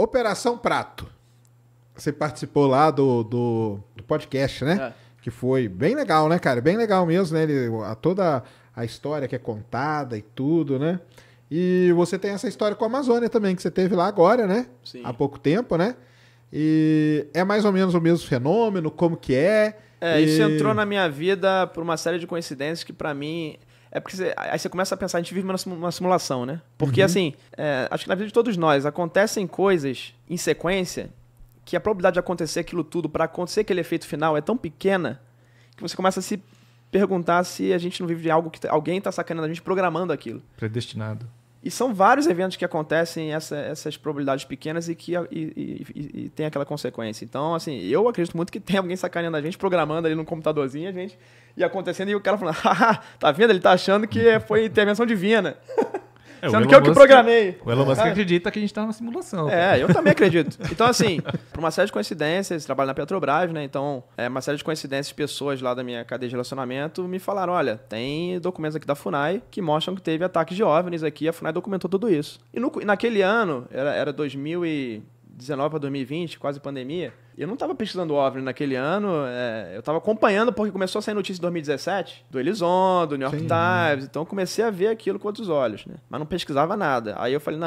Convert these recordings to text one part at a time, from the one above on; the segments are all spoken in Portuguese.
Operação Prato. Você participou lá do podcast, né? Que foi bem legal, né, cara? Bem legal mesmo, né? Toda a história que é contada e tudo, né? E você tem essa história com a Amazônia também, que você teve lá agora, né? Sim. Há pouco tempo, né? E é mais ou menos o mesmo fenômeno, como que é? Isso entrou na minha vida por uma série de coincidências que pra mim... porque aí você começa a pensar, a gente vive numa simulação, né? Porque assim, acho que na vida de todos nós acontecem coisas em sequência que a probabilidade de acontecer aquilo tudo, pra acontecer aquele efeito final, é tão pequena que você começa a se perguntar se a gente não vive de algo que alguém tá sacaneando a gente programando aquilo. Predestinado. E são vários eventos que acontecem essas probabilidades pequenas e que e tem aquela consequência. Então, assim, eu acredito muito que tem alguém sacaneando a gente, programando ali no computadorzinho a gente, e acontecendo, e o cara falando, haha, tá vendo? Ele tá achando que foi intervenção divina. Sendo que eu que programei. O Elon Musk acredita que a gente tá numa simulação. Eu também acredito. Então, assim, por uma série de coincidências, trabalho na Petrobras, né? Então, uma série de coincidências, pessoas lá da minha cadeia de relacionamento me falaram, olha, tem documentos aqui da FUNAI que mostram que teve ataques de OVNIs aqui, a FUNAI documentou tudo isso. E naquele ano, era 2019 para 2020, quase pandemia, eu não estava pesquisando OVNI naquele ano, eu estava acompanhando porque começou a sair notícia em 2017, do Elizondo, do New York Times, então eu comecei a ver aquilo com outros olhos, né? Mas não pesquisava nada. Aí eu falei,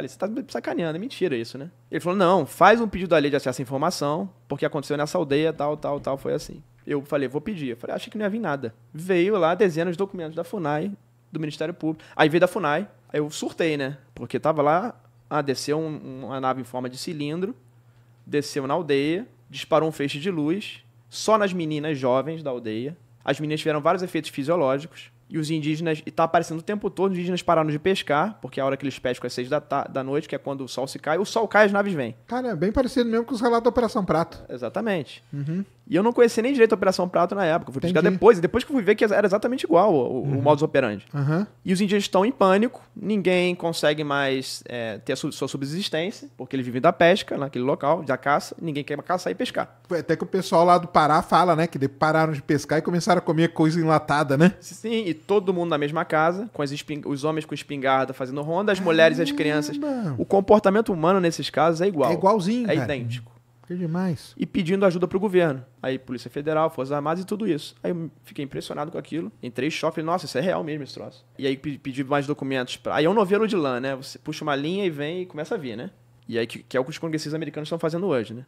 você tá me sacaneando, é mentira isso, né? Ele falou, não, faz um pedido à lei de acesso à informação, porque aconteceu nessa aldeia, tal, foi assim. Eu falei, vou pedir. Eu falei, achei que não ia vir nada. Veio lá dezenas de documentos da FUNAI, do Ministério Público. Aí veio da FUNAI, aí eu surtei, né? Porque tava lá, desceu uma nave em forma de cilindro, desceu na aldeia, disparou um feixe de luz, só nas meninas jovens da aldeia. As meninas tiveram vários efeitos fisiológicos. E os indígenas, e tá aparecendo o tempo todo, os indígenas pararam de pescar, porque a hora que eles pescam é 6 da noite, que é quando o sol se cai. O sol cai, as naves vêm. Cara, é bem parecido mesmo com os relatos da Operação Prato. Exatamente. E eu não conhecia nem direito a Operação Prato na época. Fui pesquisar depois que eu fui ver que era exatamente igual o modus operandi. E os indígenas estão em pânico, ninguém consegue mais ter a sua subsistência, porque eles vivem da pesca naquele local, da caça, ninguém quer caçar e pescar. Até que o pessoal lá do Pará fala, né, que pararam de pescar e começaram a comer coisa enlatada, né? Sim, e todo mundo na mesma casa, com os homens com espingarda fazendo ronda, as mulheres e as crianças. O comportamento humano nesses casos é igual. É igualzinho, É cara. idêntico. Que demais. E pedindo ajuda pro governo. Aí Polícia Federal, Forças Armadas e tudo isso. Aí eu fiquei impressionado com aquilo. Entrei em choque, falei, nossa, isso é real mesmo esse troço. E aí pedi mais documentos. Aí é um novelo de lã, né? Você puxa uma linha e vem e começa a vir, né? E aí que é o que os congressistas americanos estão fazendo hoje, né?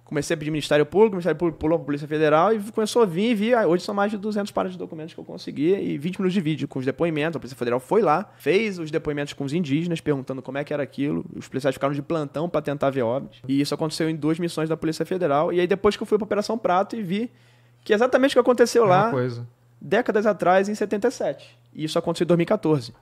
Comecei a pedir Ministério Público, o Ministério Público pulou para a Polícia Federal e começou a vir e vir. Hoje são mais de 200 páginas de documentos que eu consegui e 20 minutos de vídeo com os depoimentos. A Polícia Federal foi lá, fez os depoimentos com os indígenas, perguntando como é que era aquilo. Os policiais ficaram de plantão para tentar ver OVNIs. E isso aconteceu em 2 missões da Polícia Federal. E aí depois que eu fui para a Operação Prato e vi que exatamente o que aconteceu lá, décadas atrás, em 77. E isso aconteceu em 2014.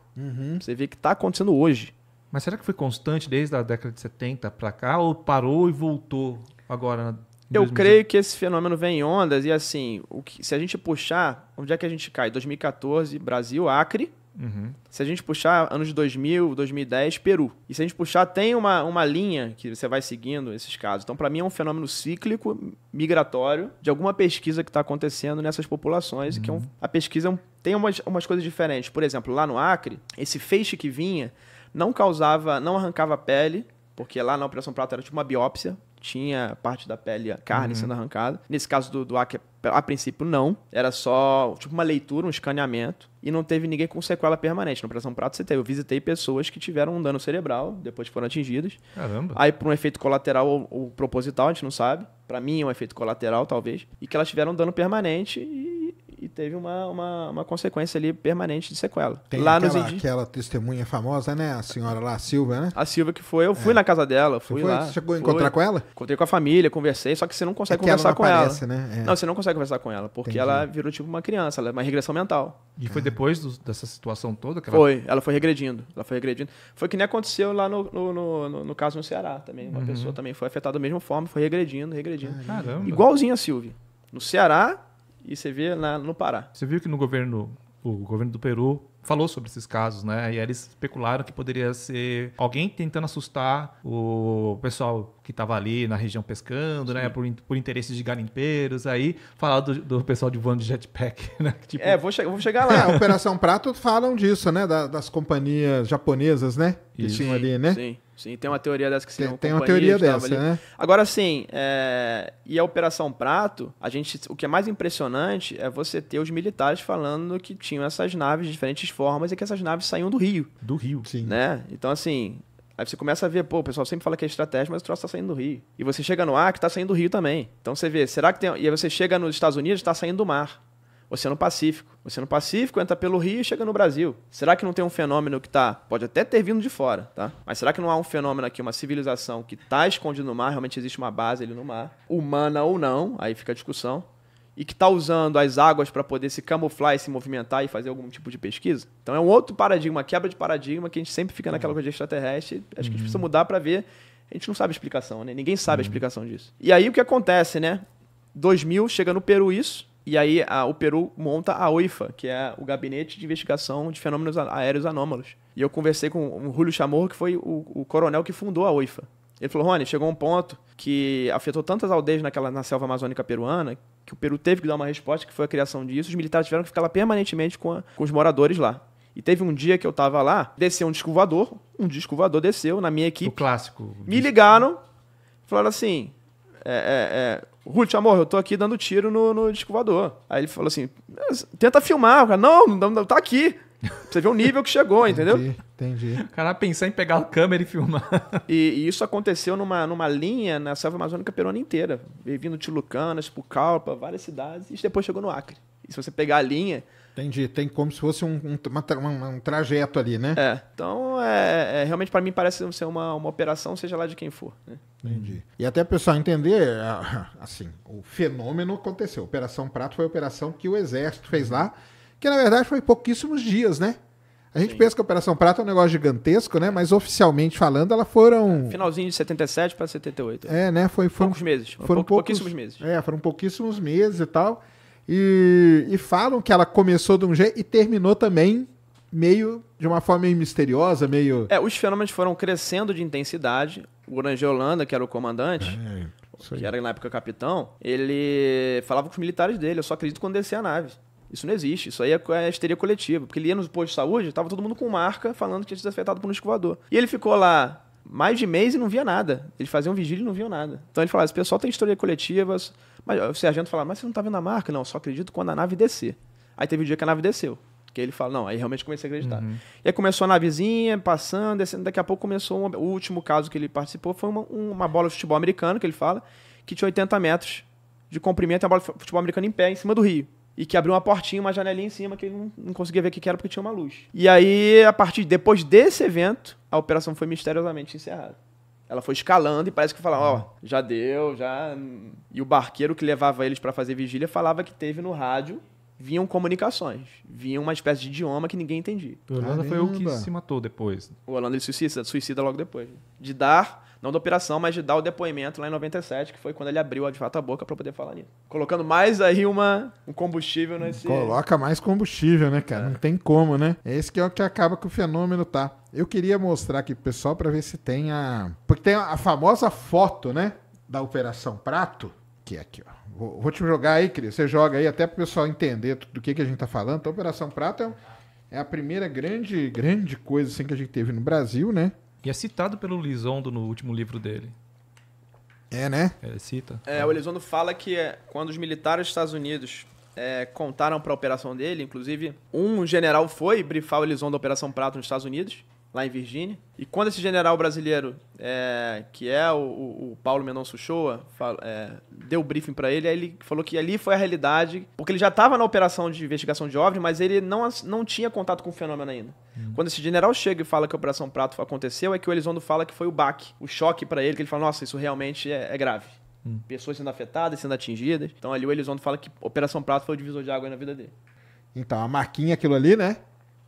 Você vê que está acontecendo hoje. Mas será que foi constante desde a década de 70 para cá ou parou e voltou agora? Eu creio que esse fenômeno vem em ondas e assim, se a gente puxar, onde é que a gente cai? 2014, Brasil, Acre. Se a gente puxar anos de 2000, 2010, Peru. E se a gente puxar, tem uma linha que você vai seguindo esses casos. Então, para mim, é um fenômeno cíclico, migratório, de alguma pesquisa que está acontecendo nessas populações. E que a pesquisa tem umas coisas diferentes. Por exemplo, lá no Acre, esse feixe que vinha não arrancava a pele, porque lá na Operação Prato era tipo uma biópsia. Tinha parte da pele, a carne sendo arrancada. Nesse caso do Acre, a princípio, não. Era só tipo uma leitura, um escaneamento. E não teve ninguém com sequela permanente. Na Operação Prato, eu visitei pessoas que tiveram um dano cerebral depois que foram atingidas. Caramba. Aí, por um efeito colateral ou proposital, a gente não sabe. Pra mim, é um efeito colateral, talvez. E que elas tiveram um dano permanente e teve uma consequência ali permanente de sequela. Tem lá aquela testemunha famosa, né? A senhora lá, a Silvia, né? A Silvia que foi, eu fui na casa dela, fui lá. Você chegou a encontrar com ela? Encontrei com a família, conversei, só que você não consegue conversar com ela. Né? Não, você não consegue conversar com ela, porque ela virou tipo uma criança, ela é uma regressão mental. E foi depois dessa situação toda? Que ela foi regredindo. Foi que nem aconteceu lá no caso no Ceará também. Uma pessoa também foi afetada da mesma forma, foi regredindo. Caramba. Igualzinho a Silvia. No Ceará e você vê no Pará. Você viu que o governo do Peru falou sobre esses casos, né? E eles especularam que poderia ser alguém tentando assustar o pessoal que estava ali na região pescando, né? Por interesses de garimpeiros. Aí falar do pessoal de voando de jetpack, né? Tipo... vou chegar lá. A Operação Prato falam disso, né? Das companhias japonesas, né? Que tinham ali, né? Sim, tem uma teoria dessa que seriam tem uma teoria dessa, ali. né? Agora, assim, e a Operação Prato, o que é mais impressionante é você ter os militares falando que tinham essas naves de diferentes formas e que essas naves saíam do Rio. Do Rio. Sim. Né? Então, assim, aí você começa a ver, o pessoal sempre fala que é estratégia, mas o troço tá saindo do Rio. E você chega no Acre, tá saindo do Rio também. Então você vê, será que tem... E aí você chega nos Estados Unidos, tá saindo do mar. Oceano Pacífico. Oceano Pacífico entra pelo Rio e chega no Brasil. Será que não tem um fenômeno que pode até ter vindo de fora, tá? Mas será que não há um fenômeno aqui, uma civilização que tá escondida no mar, realmente existe uma base ali no mar, humana ou não, aí fica a discussão, e que tá usando as águas para poder se camuflar e se movimentar e fazer algum tipo de pesquisa? Então é um outro paradigma, quebra de paradigma, que a gente sempre fica naquela coisa de extraterrestre. Acho que a gente precisa mudar para ver. A gente não sabe a explicação, né? Ninguém sabe a explicação disso. E aí o que acontece, né? 2000, chega no Peru isso, e aí o Peru monta a OIFA, que é o Gabinete de Investigação de Fenômenos Aéreos Anômalos. E eu conversei com o Julio Chamorro, que foi o coronel que fundou a OIFA. Ele falou, Rony, chegou um ponto que afetou tantas aldeias na selva amazônica peruana, que o Peru teve que dar uma resposta, que foi a criação disso. Os militares tiveram que ficar lá permanentemente com os moradores lá. E teve um dia que eu tava lá, desceu um disco voador desceu na minha equipe. O clássico. Me ligaram, falaram assim... Ruth, amor, eu tô aqui dando tiro no disco voador. Aí ele falou assim, tenta filmar. Cara, não, tá aqui. Você vê o nível que chegou, entendeu? Entendi. O cara pensar em pegar a câmera e filmar. E isso aconteceu numa linha na selva amazônica peruana inteira. Vindo Tilucanas, Pucallpa, várias cidades. E depois chegou no Acre. E se você pegar a linha... Entendi. Tem como se fosse um trajeto ali, né? Então, realmente para mim parece ser uma operação, seja lá de quem for. Né? Entendi. E até o pessoal entender, assim, o fenômeno aconteceu. Operação Prato foi a operação que o Exército fez lá, que na verdade foi pouquíssimos dias, né? A gente pensa que a Operação Prato é um negócio gigantesco, né? Mas oficialmente falando, ela foram... Finalzinho de 77 para 78. né? Foram poucos meses. Pouquíssimos meses. Foram pouquíssimos meses e tal. E falam que ela começou de um jeito e terminou também meio de uma forma meio misteriosa, meio... Os fenômenos foram crescendo de intensidade. O Orangel Holanda, que era o comandante, que era na época capitão, ele falava com os militares dele, eu só acredito quando descer a nave. Isso não existe, isso aí é histeria coletiva. Porque ele ia nos postos de saúde, tava todo mundo com marca falando que tinha sido afetado por um disco voador. E ele ficou lá mais de mês e não via nada. Eles faziam vigília e não viam nada. Então ele falava, esse pessoal tem histeria coletiva. Mas o sargento falava, mas você não tá vendo a marca? Não, só acredito quando a nave descer. Aí teve o dia que a nave desceu. Que ele fala, não, aí realmente comecei a acreditar. E aí começou a navezinha, passando, descendo, daqui a pouco começou, o último caso que ele participou foi uma bola de futebol americano, que ele fala, que tinha 80 metros de comprimento, a bola de futebol americano em pé, em cima do rio. E que abriu uma portinha, uma janelinha em cima, que ele não conseguia ver o que era porque tinha uma luz. E aí, depois desse evento, a operação foi misteriosamente encerrada. Ela foi escalando e parece que falava, já deu, já... E o barqueiro que levava eles para fazer vigília falava que teve no rádio, vinham comunicações, vinha uma espécie de idioma que ninguém entendia. O Holanda foi o que se matou depois. O Holanda ele suicida logo depois. De dar, não da operação, mas de dar o depoimento lá em 97, que foi quando ele abriu de fato a boca para poder falar nisso. Colocando mais aí um combustível nesse... Coloca mais combustível, né, cara? Não tem como, né? É esse que é o que acaba que o fenômeno tá. Eu queria mostrar aqui pro pessoal para ver se tem Porque tem a famosa foto, né, da Operação Prato, que é aqui, ó. Vou te jogar aí, Cris. Você joga aí até pro pessoal entender do que a gente tá falando. Então, a Operação Prato é a primeira grande coisa assim, que a gente teve no Brasil, né? E é citado pelo Lizondo no último livro dele. Né? Ele cita. O Elizondo fala que quando os militares dos Estados Unidos contaram para a operação dele, inclusive um general foi brifar o Elizondo da Operação Prato nos Estados Unidos, lá em Virgínia. E quando esse general brasileiro, que é o Paulo Mendonça Uchoa, deu o briefing para ele, aí ele falou que ali foi a realidade, porque ele já estava na operação de investigação de OVNI, mas ele não tinha contato com o fenômeno ainda. Quando esse general chega e fala que a Operação Prato aconteceu, é que o Elizondo fala que foi o baque, o choque para ele, que ele fala, nossa, isso realmente é grave. Pessoas sendo afetadas, sendo atingidas. Então ali o Elizondo fala que a Operação Prato foi o divisor de água na vida dele. Então, a marquinha, aquilo ali, né?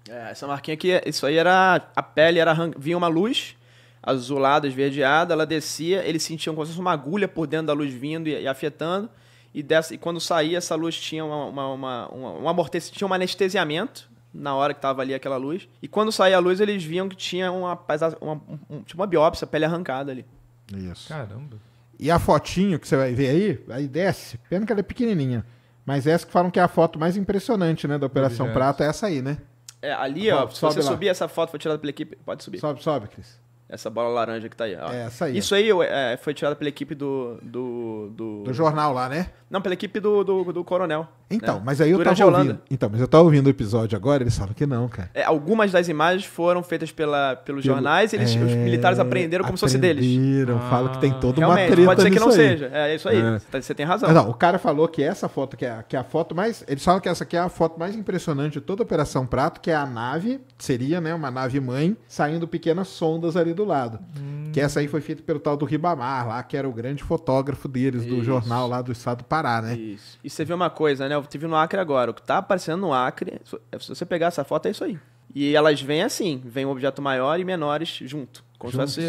Essa marquinha aqui, isso aí era... A pele vinha uma luz azulada, esverdeada, ela descia, eles sentiam como se fosse uma agulha por dentro da luz vindo e afetando, e quando saía, essa luz tinha um amortecimento, tinha um anestesiamento na hora que estava ali aquela luz, e quando saía a luz, eles viam que tinha tipo uma biópsia, a pele arrancada ali. Isso. Caramba. E a fotinho que você vai ver aí desce, pena que ela é pequenininha, mas essa que falam que é a foto mais impressionante, né, da Operação Prato, é essa aí, né? Ali, ó, se você subir, essa foto foi tirada pela equipe, pode subir. Sobe, Cris. Essa bola laranja que tá aí, ó. Essa aí. Isso aí foi tirado pela equipe do jornal lá, né? Não, pela equipe do Coronel. Então, né? mas aí eu tava ouvindo. Então, mas eu tava ouvindo o episódio agora, eles falam que não, cara. Algumas das imagens foram feitas pelos jornais e os militares aprenderam como se fosse deles. Falam que tem toda uma Realmente, treta pode ser que não nisso aí. seja. É isso aí. Você tem razão. Mas não, o cara falou que essa foto, que é a foto mais... Eles falam que essa aqui é a foto mais impressionante de toda a Operação Prato, que é a nave, seria, né, uma nave-mãe, saindo pequenas sondas ali do lado. Que essa aí foi feita pelo tal do Ribamar lá, que era o grande fotógrafo deles, do jornal lá do estado do Pará, né? Isso. E você vê uma coisa, né? Eu tive no Acre agora. O que tá aparecendo no Acre, se você pegar essa foto, é isso aí. E elas vêm assim, vem um objeto maior e menores junto. Como se fosse...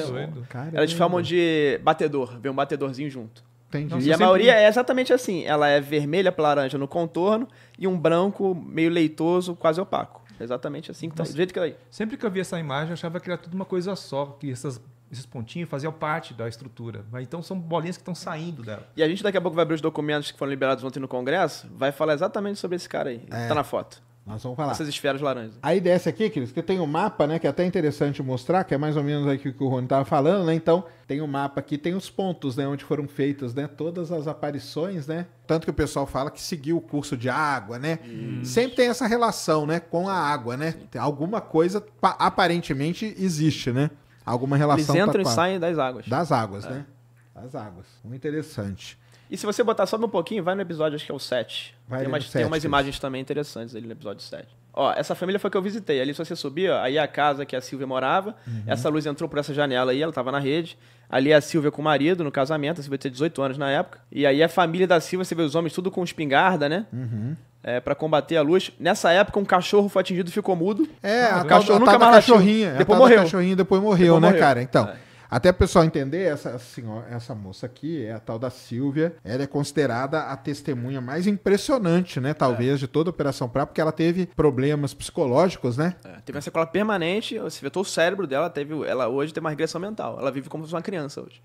Elas chamam de batedor, vem um batedorzinho junto. Entendi. E a maioria é exatamente assim. Ela é vermelha para laranja no contorno e um branco meio leitoso, quase opaco. Exatamente assim, que tá, do jeito que ela é. Sempre que eu vi essa imagem, eu achava que era tudo uma coisa só, que esses pontinhos faziam parte da estrutura. Mas então são bolinhas que estão saindo dela. E a gente daqui a pouco vai abrir os documentos que foram liberados ontem no Congresso, vai falar exatamente sobre esse cara aí. Que tá na foto. Nós vamos falar. Essas esferas laranjas. A ideia é essa aqui, queridos, que tem um mapa, né, que é até interessante mostrar, que é mais ou menos aqui o que o Rony estava falando, né? Então, tem um mapa aqui, tem os pontos, né, onde foram feitas, né, todas as aparições, né? Tanto que o pessoal fala que seguiu o curso de água, né? Sempre tem essa relação, né, com a água, né? Tem alguma coisa aparentemente existe, né? Alguma relação. Eles entram e saem das águas. Das águas, né? Das águas. Muito interessante. E se você botar só um pouquinho, vai no episódio, acho que é o 7. Tem umas imagens também interessantes ali no episódio 7. Ó, essa família foi que eu visitei. Ali, se você subir, ó, aí é a casa que a Silvia morava. Essa luz entrou por essa janela aí, ela tava na rede. Ali é a Silvia com o marido, no casamento. A Silvia tinha 18 anos na época. E aí a família da Silvia, você vê os homens tudo com espingarda, né? Pra combater a luz. Nessa época, um cachorro foi atingido e ficou mudo. O cachorro nunca mais cachorrinha. Depois morreu, né, cara? Então... Até o pessoal entender, essa moça aqui, é a tal da Silvia, ela é considerada a testemunha mais impressionante, né, talvez, de toda a Operação Prato, porque ela teve problemas psicológicos, né? Teve uma sequela permanente, você vê todo o cérebro dela, ela hoje tem uma regressão mental. Ela vive como se fosse uma criança hoje.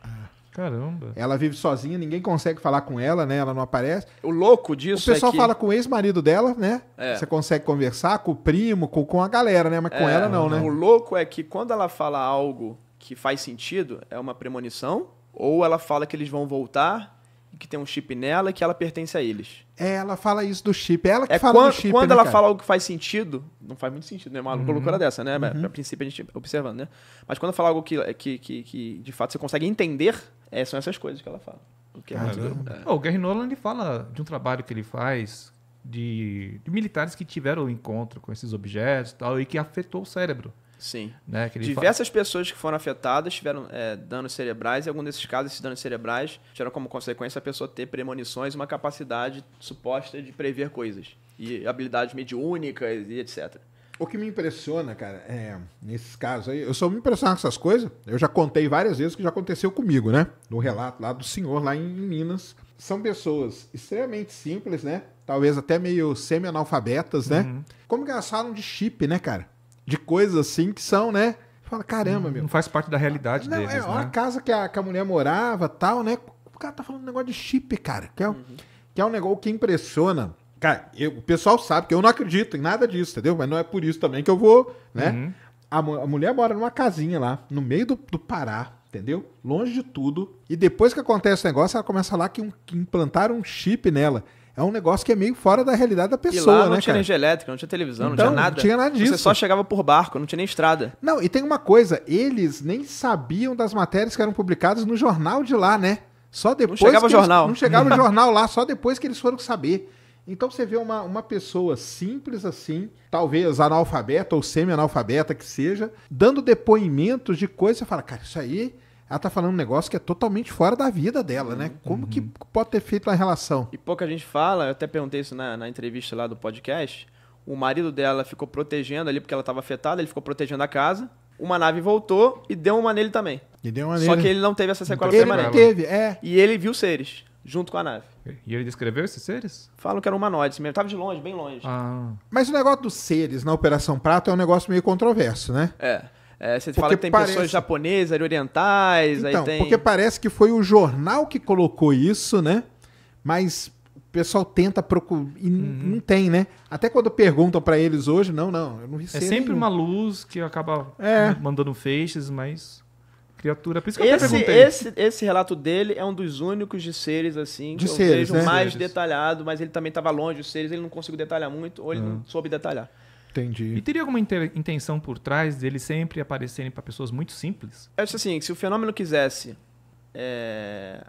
Caramba. Ela vive sozinha, ninguém consegue falar com ela, né? Ela não aparece. O louco disso o pessoal é que... fala com o ex-marido dela, né? Você consegue conversar com o primo, com a galera, né? Mas com ela não, né? O louco é que quando ela fala algo que faz sentido, é uma premonição, ou ela fala que eles vão voltar, que tem um chip nela e que ela pertence a eles. Ela fala isso do chip. Ela que fala do chip, quando né, ela cara? fala algo que faz sentido, não faz muito sentido, né? Uma loucura dessa, né? A princípio a gente observando, né? Mas quando ela fala algo que de fato você consegue entender, são essas coisas que ela fala. O que o Gary Nolan, ele fala de um trabalho que ele faz de militares que tiveram encontro com esses objetos e tal, e que afetou o cérebro. Sim. Né, Diversas pessoas que foram afetadas tiveram danos cerebrais, e em algum desses casos, esses danos cerebrais tiveram como consequência a pessoa ter premonições, uma capacidade suposta de prever coisas, e habilidades mediúnicas e etc. O que me impressiona, cara, nesses casos aí, eu sou muito impressionado com essas coisas, eu já contei várias vezes que já aconteceu comigo, né? No relato lá do senhor, lá em Minas. São pessoas extremamente simples, né? Talvez até meio semi-analfabetas, né? Como que elas falam de chip, né, cara? De coisas assim que são, né? Fala, caramba, meu. Não faz parte da realidade deles, né? A casa que a mulher morava, tal, né? O cara tá falando um negócio de chip, cara. Que é um negócio que impressiona. Cara, o pessoal sabe que eu não acredito em nada disso, entendeu? Mas não é por isso também que eu vou, né? A mulher mora numa casinha lá, no meio do Pará, entendeu? Longe de tudo. E depois que acontece o negócio, ela começa a falar que implantaram um chip nela. É um negócio que é meio fora da realidade da pessoa, e lá né, não tinha energia elétrica, não tinha televisão, então, não tinha nada. Não tinha nada disso. Você só chegava por barco, não tinha nem estrada. Não, e tem uma coisa, eles nem sabiam das matérias que eram publicadas no jornal de lá, né? Só depois não chegava o jornal. Não chegava o jornal lá, só depois que eles foram saber. Então você vê uma pessoa simples assim, talvez analfabeta ou semi-analfabeta que seja, dando depoimentos de coisas, você fala, cara, isso aí... Ela tá falando um negócio que é totalmente fora da vida dela, né? Como que pode ter feito uma relação? E pouca gente fala, eu até perguntei isso na entrevista lá do podcast, o marido dela ficou protegendo ali porque ela estava afetada, ele ficou protegendo a casa, uma nave voltou e deu uma nele também. Só que ele não teve essa sequela permanente. Ele teve, E ele viu seres, junto com a nave. E ele descreveu esses seres? Falam que eram humanoides mesmo, tava de longe, bem longe. Mas o negócio dos seres na Operação Prato é um negócio meio controverso, né? Você fala que tem pessoas japonesas, orientais, então, aí tem... porque parece que foi o jornal que colocou isso, né? Mas o pessoal tenta procurar e não tem, né? Até quando perguntam pra eles hoje, não, eu não vi ser sempre nenhum. uma luz que acaba mandando feixes, mas... criatura. Por isso que eu até perguntei. Esse relato dele é um dos únicos de seres, assim, que De eu seres, vejo né? mais Seres. detalhado, mas ele também estava longe dos seres, ele não conseguiu detalhar muito, ou ele não soube detalhar. E Entendi. teria alguma intenção por trás deles sempre aparecerem para pessoas muito simples? Eu acho assim, se o fenômeno quisesse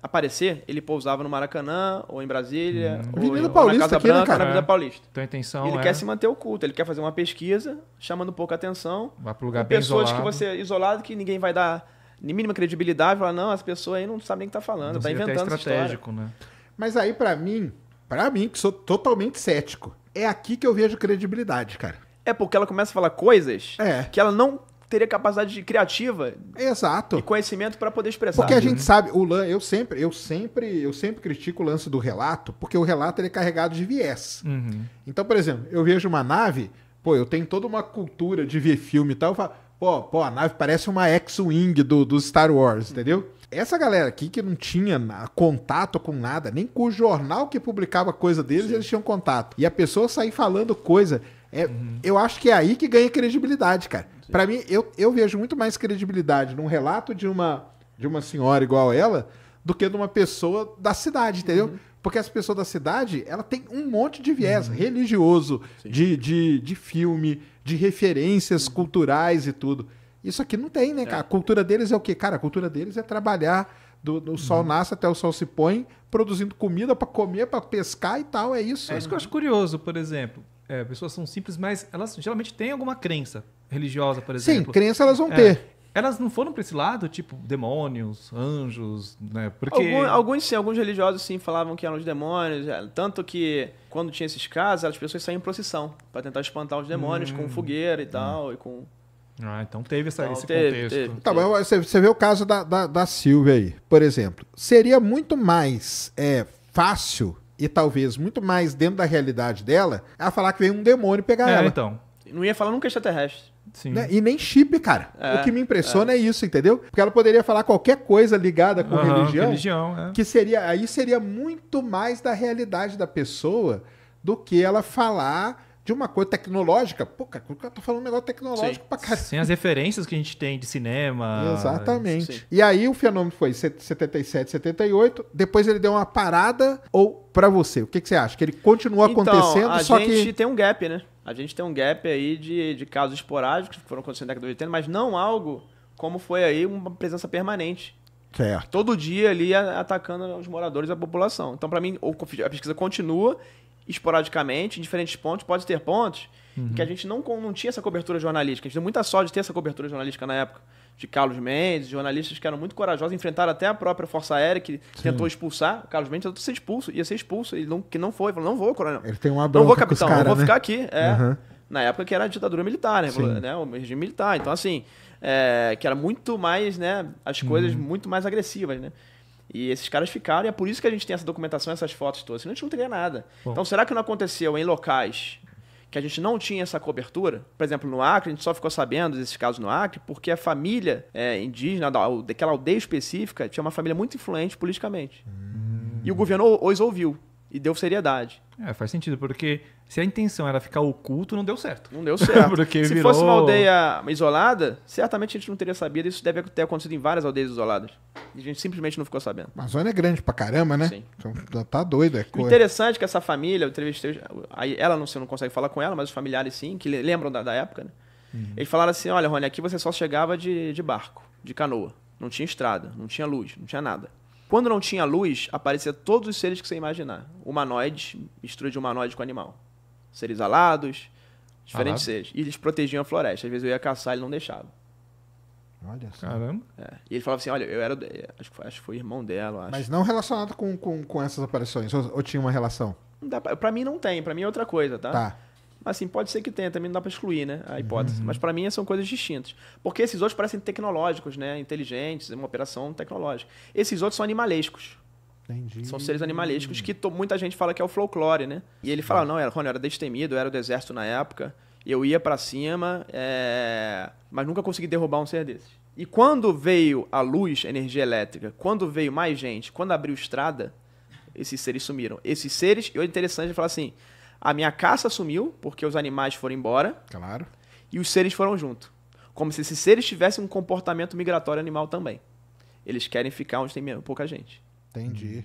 aparecer, ele pousava no Maracanã, ou em Brasília, ou Avenida na Paulista Casa aqui, né, Branca, cara? na Avenida Paulista. Então a intenção Ele quer se manter oculto, ele quer fazer uma pesquisa, chamando pouca atenção, vai para lugar com bem pessoas isolado. que você isolado, que ninguém vai dar nem mínima credibilidade, falar, não, as pessoas aí não sabem nem o que tá falando, Não tá seria até inventando essa história. estratégico, né? Mas aí, pra mim, que sou totalmente cético, é aqui que eu vejo credibilidade, cara. É porque ela começa a falar coisas É. que ela não teria capacidade criativa Exato. e conhecimento para poder expressar. Porque a gente sabe, eu sempre critico o lance do relato, porque o relato ele é carregado de viés. Uhum. Então, por exemplo, eu vejo uma nave, pô, eu tenho toda uma cultura de ver filme e tal, eu falo, pô, a nave parece uma X-Wing do Star Wars, entendeu? Essa galera aqui que não tinha contato com nada, nem com o jornal que publicava coisa deles, eles tinham contato. E a pessoa sair falando coisa, eu acho que é aí que ganha credibilidade, cara. Pra mim, eu vejo muito mais credibilidade num relato de uma senhora igual ela do que de uma pessoa da cidade, entendeu? Porque as pessoas da cidade, ela tem um monte de viés religioso, de filme, de referências culturais e tudo. Isso aqui não tem, né, cara? A cultura deles é o quê? Cara, a cultura deles é trabalhar do sol nasce até o sol se põe, produzindo comida pra comer, pra pescar e tal, é isso. É isso que eu acho curioso, por exemplo. Pessoas são simples, mas elas geralmente têm alguma crença religiosa, por Sim, exemplo. crença elas vão ter. Elas não foram para esse lado, tipo, demônios, anjos, né? Porque... Alguns religiosos sim falavam que eram os demônios, tanto que quando tinha esses casos, as pessoas saíam em procissão para tentar espantar os demônios com fogueira e tal, e com... Ah, então teve esse contexto. Teve. Tá, mas você vê o caso da Silvia aí, por exemplo. Seria muito mais fácil e talvez muito mais dentro da realidade dela ela falar que veio um demônio pegar ela. Então. Não ia falar nunca extraterrestre. Sim. Né? E nem chip, cara. O que me impressiona é isso, entendeu? Porque ela poderia falar qualquer coisa ligada com religião, que seria muito mais da realidade da pessoa do que ela falar de uma coisa tecnológica. Pô, cara, eu tô falando um negócio tecnológico pra caralho. Sem as referências que a gente tem de cinema. Exatamente. Sim. E aí o fenômeno foi 77, 78, depois ele deu uma parada, ou pra você, o que você acha? Que ele continuou acontecendo, a só gente que... tem um gap, né? A gente tem um gap aí de casos esporádicos que foram acontecendo na década de 80, mas não algo como foi aí uma presença permanente. Certo. Todo dia ali atacando os moradores e a população. Então, pra mim, a pesquisa continua esporadicamente, em diferentes pontos. Pode ter pontos que a gente não tinha essa cobertura jornalística. A gente deu muita sorte de ter essa cobertura jornalística na época. De Carlos Mendes, jornalistas que eram muito corajosos, enfrentaram até a própria Força Aérea, que tentou expulsar. O Carlos Mendes tentou ser expulso, ia ser expulso. Ele não foi. Falou, não vou, coronel. Ele tem uma Não bronca vou, com os capitão, cara, eu vou né? ficar aqui. Uhum. Na época que era a ditadura militar, né? Sim. O regime militar. Então, assim, que era muito mais, né? As coisas muito mais agressivas, né? E esses caras ficaram, e é por isso que a gente tem essa documentação, essas fotos todas. Senão a gente não teria nada. Bom. Então, será que não aconteceu em locais que a gente não tinha essa cobertura? Por exemplo, no Acre, a gente só ficou sabendo desses casos no Acre porque a família indígena, daquela aldeia específica, tinha uma família muito influente politicamente. E o governo os ouviu e deu seriedade. Faz sentido, porque se a intenção era ficar oculto, não deu certo. Não deu certo. Porque Se virou... fosse uma aldeia isolada, certamente a gente não teria sabido. Isso deve ter acontecido em várias aldeias isoladas. E a gente simplesmente não ficou sabendo. A Amazônia é grande pra caramba, né? Sim. Então, tá doido, é O coisa. interessante é que essa família, eu entrevistei, aí ela você não consegue falar com ela, mas os familiares sim, que lembram da época, né? Eles falaram assim, olha, Rony, aqui você só chegava de barco, de canoa. Não tinha estrada, não tinha luz, não tinha nada. Quando não tinha luz, aparecia todos os seres que você imaginar. Humanoides, mistura de humanoide com animal. Seres alados, diferentes seres. E eles protegiam a floresta. Às vezes eu ia caçar e ele não deixava. Olha só. Caramba. E ele falava assim, olha, eu era... Acho que foi irmão dela, acho. Mas não relacionado com essas aparições, ou tinha uma relação? Não dá pra mim não tem, pra mim é outra coisa, tá? Tá. Mas assim, pode ser que tenha, também não dá pra excluir, né, a hipótese. Mas pra mim são coisas distintas. Porque esses outros parecem tecnológicos, né, inteligentes, é uma operação tecnológica. Esses outros são animalescos. Entendi. São seres animalescos que muita gente fala que é o folclore, né? E ele fala, não, Rony, eu era destemido, eu era do exército na época, eu ia pra cima, mas nunca consegui derrubar um ser desses. E quando veio a luz, a energia elétrica, quando veio mais gente, quando abriu estrada, esses seres sumiram. Esses seres, e o interessante é falar assim, a minha caça sumiu, porque os animais foram embora, Claro. e os seres foram junto. como se esses seres tivessem um comportamento migratório animal também. Eles querem ficar onde tem pouca gente. Entendi.